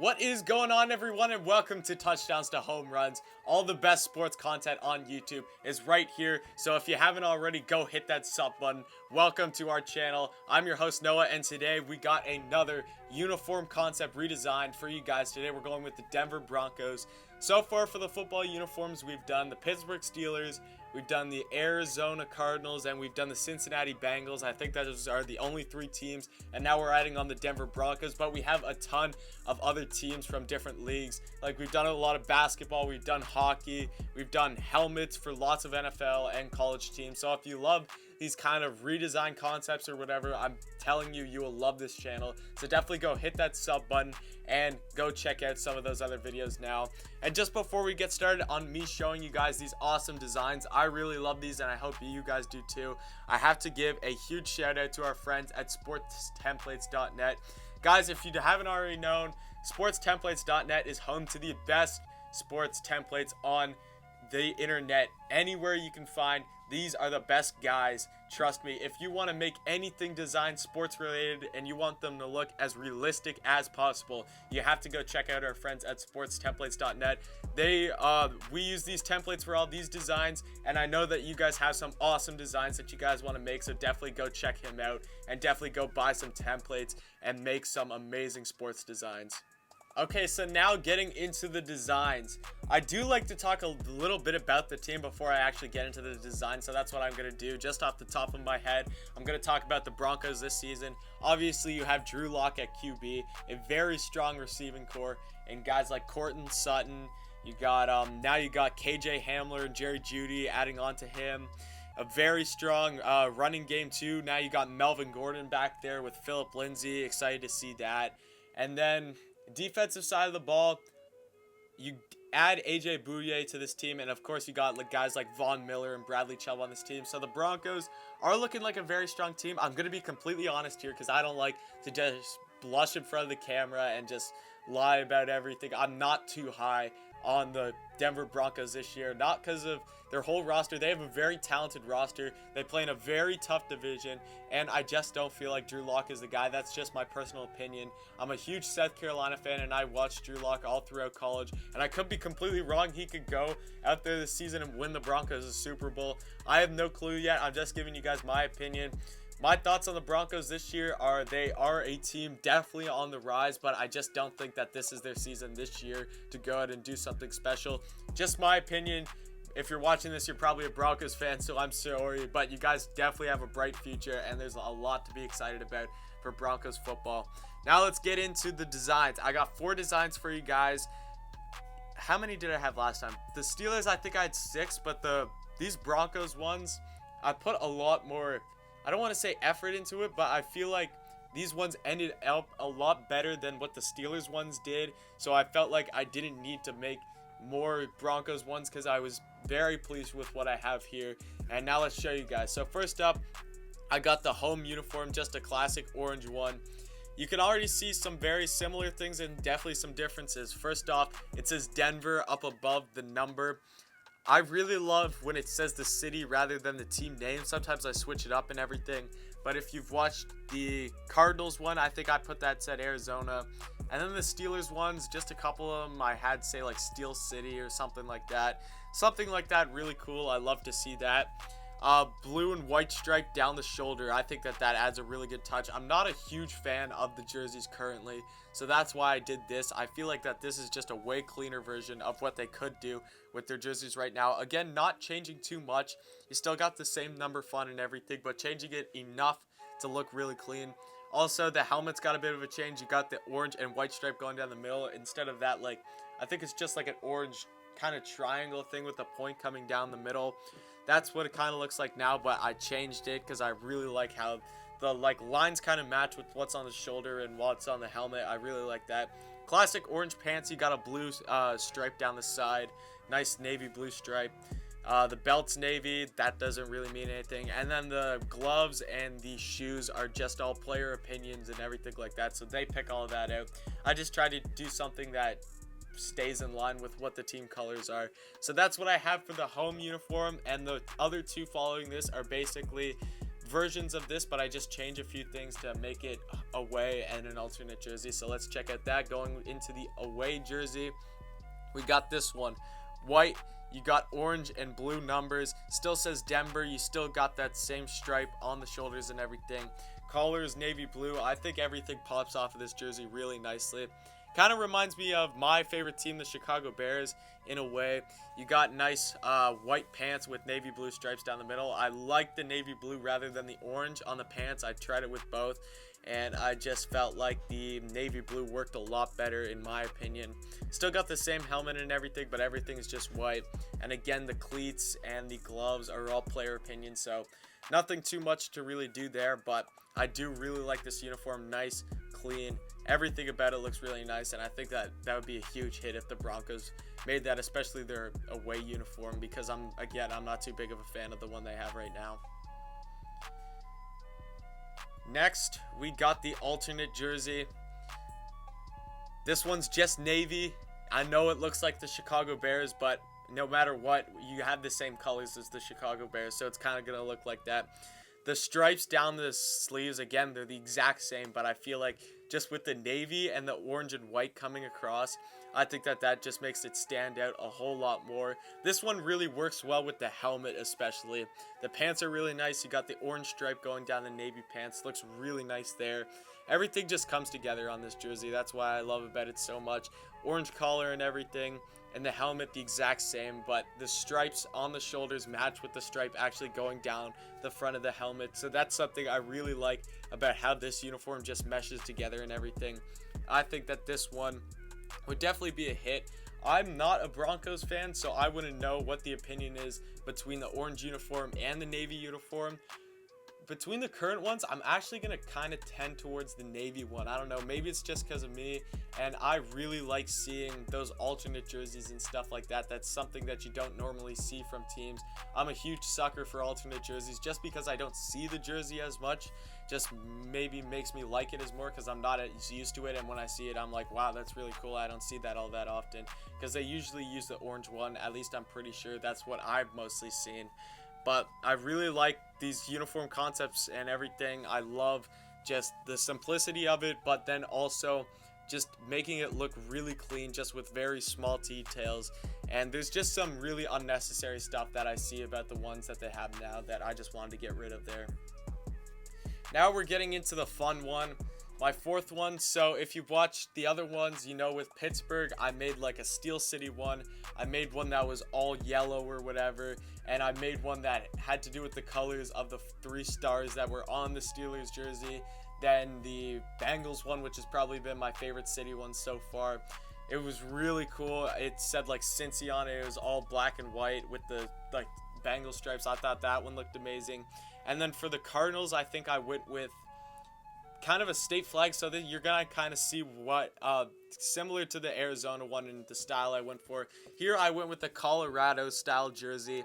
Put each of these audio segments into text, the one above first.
What is going on, everyone, and welcome to Touchdowns to Home Runs. All the best sports content on YouTube is right here, so if you haven't already, go hit that sub button. Welcome to our channel. I'm your host, Noah, and today we got another uniform concept redesigned for you guys. Today we're going with the Denver Broncos. So far for the football uniforms, we've done the Pittsburgh Steelers, we've done the Arizona Cardinals, and we've done the Cincinnati Bengals. I think those are the only three teams, and now we're adding on the Denver Broncos, but we have a ton of other teams from different leagues. Like, we've done a lot of basketball, we've done hockey, we've done helmets for lots of NFL and college teams. So if you love these kind of redesign concepts or whatever, I'm telling you, you will love this channel. So definitely go hit that sub button and go check out some of those other videos now. And just before we get started on me showing you guys these awesome designs, I really love these and I hope you guys do too. I have to give a huge shout out to our friends at sportstemplates.net. Guys, if you haven't already known, sportstemplates.net is home to the best sports templates on the internet. Anywhere you can find, these are the best guys. Trust me, if you want to make anything design sports related and you want them to look as realistic as possible, you have to go check out our friends at sportstemplates.net. We use these templates for all these designs, and I know that you guys have some awesome designs that you guys want to make, so definitely go check him out and definitely go buy some templates and make some amazing sports designs. Okay, so now getting into the designs. I do like to talk a little bit about the team before I actually get into the design, so that's what I'm going to do. Just off the top of my head, I'm going to talk about the Broncos this season. Obviously, you have Drew Lock at QB, a very strong receiving core, and guys like Courtland, Sutton. You got now you got KJ Hamler and Jeudy adding on to him. A very strong running game too. Now you got Melvin Gordon back there with Lindsay. Excited to see that. And then defensive side of the ball, you add Bouye to this team, and of course you got guys like Von Miller and Bradley Chubb on this team. So the Broncos are looking like a very strong team. I'm going to be completely honest here because I don't like to just blush in front of the camera and just lie about everything. I'm not too high on the Denver Broncos this year, not because of their whole roster. They have a very talented roster. They play in a very tough division, and I just don't feel like Drew Lock is the guy. That's just my personal opinion. I'm a huge South Carolina fan, and I watched Drew Lock all throughout college, and I could be completely wrong. He could go out there this season and win the Broncos a Super Bowl. I have no clue yet. I'm just giving you guys my opinion. My thoughts on the Broncos this year are they are a team definitely on the rise, but I just don't think that this is their season this year to go out and do something special. Just my opinion. If you're watching this, you're probably a Broncos fan, so I'm sorry, but you guys definitely have a bright future, and there's a lot to be excited about for Broncos football. Now let's get into the designs. I got 4 designs for you guys. How many did I have last time? The Steelers, I think I had 6, but these Broncos ones, I put a lot more, I don't want to say effort into it, but I feel like these ones ended up a lot better than what the Steelers ones did. So I felt like I didn't need to make more Broncos ones because I was very pleased with what I have here. And now let's show you guys. So first up, I got the home uniform, just a classic orange one. You can already see some very similar things and definitely some differences. First off, it says Denver up above the number. I really love when it says the city rather than the team name. Sometimes I switch it up and everything. But if you've watched the Cardinals one, I think I put that said Arizona. And then the Steelers ones, just a couple of them, I had say like Steel City or something like that. Something like that, really cool. I love to see that. Blue and white stripe down the shoulder. I think that adds a really good touch. I'm not a huge fan of the jerseys currently, so that's why I did this. I feel like that this is just a way cleaner version of what they could do with their jerseys right now. Again, not changing too much. You still got the same number font and everything, but changing it enough to look really clean. Also, the helmet's got a bit of a change. You got the orange and white stripe going down the middle instead of that, like, I think it's just like an orange kind of triangle thing with the point coming down the middle. That's what it kind of looks like now, but I changed it because I really like how the lines kind of match with what's on the shoulder and what's on the helmet. I really like that. Classic orange pants. You got a blue stripe down the side. Nice navy blue stripe. The belt's navy. That doesn't really mean anything. And then the gloves and the shoes are just all player opinions and everything like that. So they pick all of that out. I just tried to do something that stays in line with what the team colors are. So that's what I have for the home uniform, and the other 2 following this are basically versions of this, but I just change a few things to make it away and an alternate jersey. So let's check out that. Going into the away jersey, we got this one, white. You got orange and blue numbers. Still says Denver. You still got that same stripe on the shoulders and everything. Collar is navy blue. I think everything pops off of this jersey really nicely. Kind of reminds me of my favorite team, the Chicago Bears, in a way. You got nice white pants with navy blue stripes down the middle. I like the navy blue rather than the orange on the pants. I tried it with both, and I just felt like the navy blue worked a lot better in my opinion. Still got the same helmet and everything, but everything is just white. And again, the cleats and the gloves are all player opinion, so nothing too much to really do there, but I do really like this uniform. Nice, clean, everything about it looks really nice, and I think that would be a huge hit if the Broncos made that, especially their away uniform, because I'm not too big of a fan of the one they have right now. Next, we got the alternate jersey. This one's just navy. I know it looks like the Chicago Bears, but no matter what, you have the same colors as the Chicago Bears, so it's kind of going to look like that. The stripes down the sleeves, again, they're the exact same, but I feel like just with the navy and the orange and white coming across, I think that just makes it stand out a whole lot more. This one really works well with the helmet especially. The pants are really nice. You got the orange stripe going down the navy pants. Looks really nice there. Everything just comes together on this jersey. That's why I love about it so much. Orange collar and everything. And the helmet the exact same, but the stripes on the shoulders match with the stripe actually going down the front of the helmet. So that's something I really like about how this uniform just meshes together and everything. I think that this one would definitely be a hit. I'm not a Broncos fan, so I wouldn't know what the opinion is between the orange uniform and the navy uniform. Between the current ones, I'm actually going to kind of tend towards the navy one. I don't know, maybe it's just because of me, and I really like seeing those alternate jerseys and stuff like that. That's something that you don't normally see from teams. I'm a huge sucker for alternate jerseys just because I don't see the jersey as much. Just maybe makes me like it as more because I'm not as used to it, and when I see it, I'm like, wow, that's really cool. I don't see that all that often because they usually use the orange one. At least I'm pretty sure that's what I've mostly seen. But I really like these uniform concepts and everything. I love just the simplicity of it, but then also just making it look really clean just with very small details. And there's just some really unnecessary stuff that I see about the ones that they have now that I just wanted to get rid of there. Now we're getting into the fun one, my fourth one. So if you watched the other ones, you know, with Pittsburgh, I made like a Steel City one. I made one that was all yellow or whatever, and I made one that had to do with the colors of the 3 stars that were on the Steelers jersey. Then the Bengals one, which has probably been my favorite city one so far. It was really cool. It said like Cincy on it. It was all black and white with the like Bengal stripes. I thought that one looked amazing. And then for the Cardinals, I think I went with kind of a state flag, so that you're gonna kind of see what similar to the Arizona one in the style I went for. Here I went with the Colorado style jersey.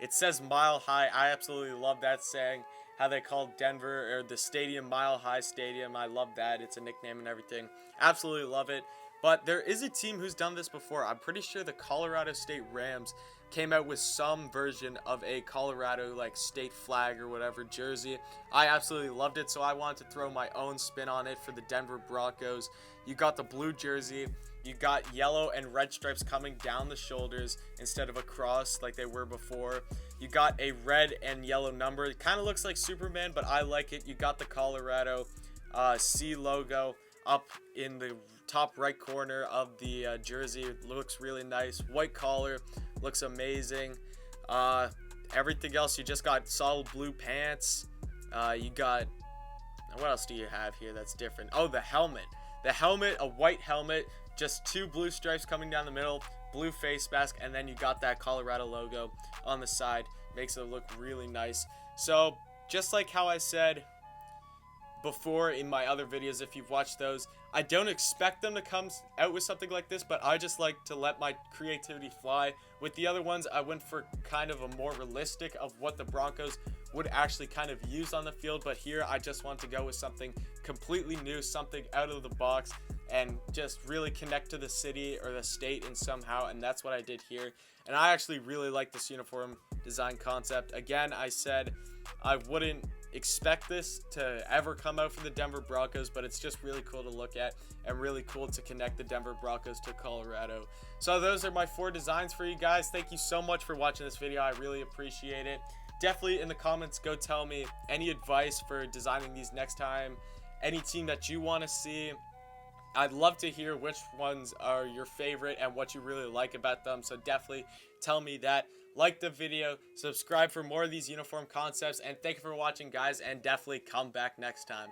It says Mile High. I absolutely love that saying. How they called Denver or the stadium Mile High Stadium. I love that. It's a nickname and everything. Absolutely love it. But there is a team who's done this before. I'm pretty sure the Colorado State Rams came out with some version of a Colorado like state flag or whatever jersey. I absolutely loved it, so I wanted to throw my own spin on it for the Denver Broncos. You got the blue jersey. You got yellow and red stripes coming down the shoulders instead of across like they were before. You got a red and yellow number. It kind of looks like Superman, but I like it. You got the Colorado C logo up in the top right corner of the jersey. It looks really nice. White collar looks amazing. Everything else, you just got solid blue pants. You got, what else do you have here that's different? Oh, the helmet. The helmet, a white helmet, just 2 blue stripes coming down the middle, blue face mask, and then you got that Colorado logo on the side. Makes it look really nice. So just like how I said before in my other videos, if you've watched those, I don't expect them to come out with something like this, but I just like to let my creativity fly. With the other ones, I went for kind of a more realistic of what the Broncos would actually kind of use on the field, but here I just want to go with something completely new, something out of the box, and just really connect to the city or the state in somehow, and that's what I did here. And I actually really like this uniform design concept. Again, I said I wouldn't expect this to ever come out for the Denver Broncos, but it's just really cool to look at and really cool to connect the Denver Broncos to Colorado. So those are my 4 designs for you guys. Thank you so much for watching this video. I really appreciate it. Definitely in the comments, go tell me any advice for designing these next time, any team that you want to see. I'd love to hear which ones are your favorite and what you really like about them, so definitely tell me that. Like the video, subscribe for more of these uniform concepts, and thank you for watching, guys, and definitely come back next time.